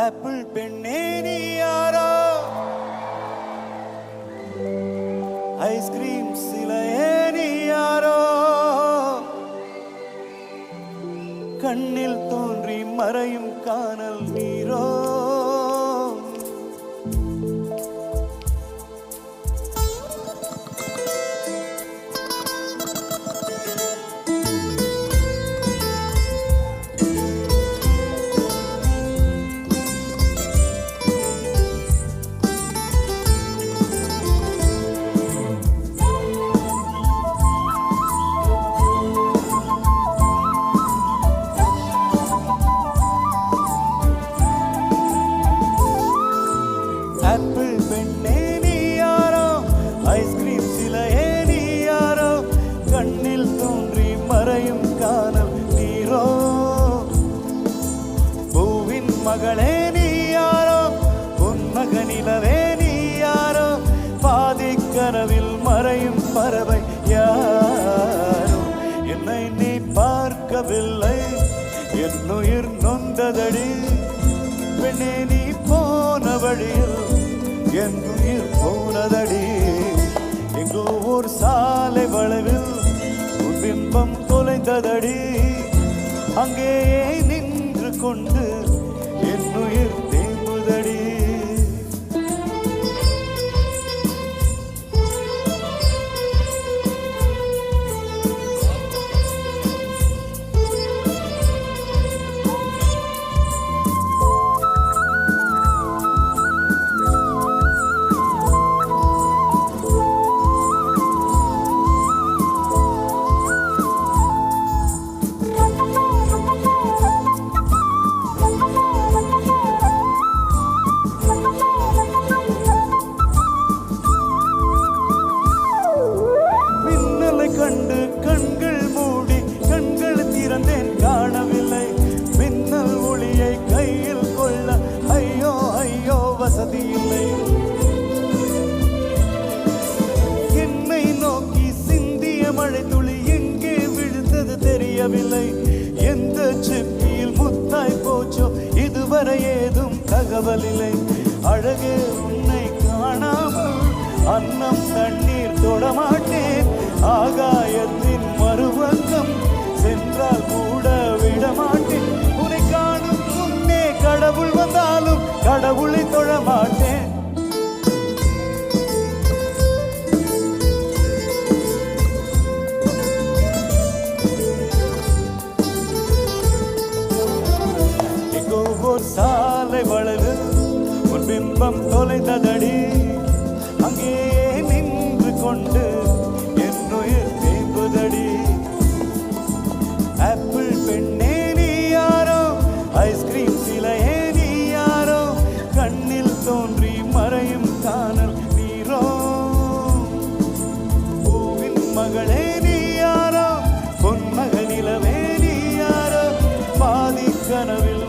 Apple பெண்ணே நீ யாரோ, ஐஸ்கிரீம் சிலையே நீ யாரோ, கண்ணில் தோன்றி மறையும் காணல் நீரோ. ஆப்பிள் பெண்ணே நீ யாரோ, ஐஸ்கிரீம் சிலையே நீ யாரோ, கண்ணில் தோன்றி மறையும் காணல் நீரோ. பூவின் மகளே நீ யாரோ, உன்மக நிலவே நீ யாரோ, பாதி கனவில் மறையும் பறவை யாரோ. என்னை நீ பார்க்கவில்லை, என் உயிர் நொந்ததடி, பெண்ணே நீ போன வழியில் என் உயிர் போனதடி. எங்கோ ஒரு சாலை வளைவில் உன் பிம்பம் தொலைந்ததடி, அங்கேயே நின்று கொண்டு என் உயிர் தேம்புதடி. கண்டு கண்கள் மூடி கண்கள் திறந்தேன், காணவில்லை மின்னல் ஒளியை கையில் கொள்ள. ஐயோ ஐயோ வசதி இல்லை. என்னை நோக்கி சிந்திய மழை துளி எங்கே விழுந்தது தெரியவில்லை. எந்த செப்பியில் முத்தாய் போச்சோ இதுவரை ஏதும் தகவல் இல்லை. அழகே உன்னை காணாமல் அன்னம் தண்ணீர் தொடமாட்டேன். ஆகாயத்தின் மறுபக்கம் சென்றால் கூட விடமாட்டேன். உன்னை காணும் முன்னே கடவுள் வந்தாலும் கடவுளை தொழமாட்டேன். எங்கோ ஒரு சாலை வளைவில் உன் பிம்பம் தொலைந்ததடி, அங்கேயே நின்று கொண்டு என் உயிர் தேம்புதடி. ஆப்பிள் பெண்ணே நீ யாரோ, ஐஸ்கிரீம் சிலையே நீ யாரோ, கண்ணில் தோன்றி மறையும் காணல் நீரோ. பூவின் மகளே நீ யாரோ, பொன்மக நிலவே நீ யாரோ, பாதி கனவில்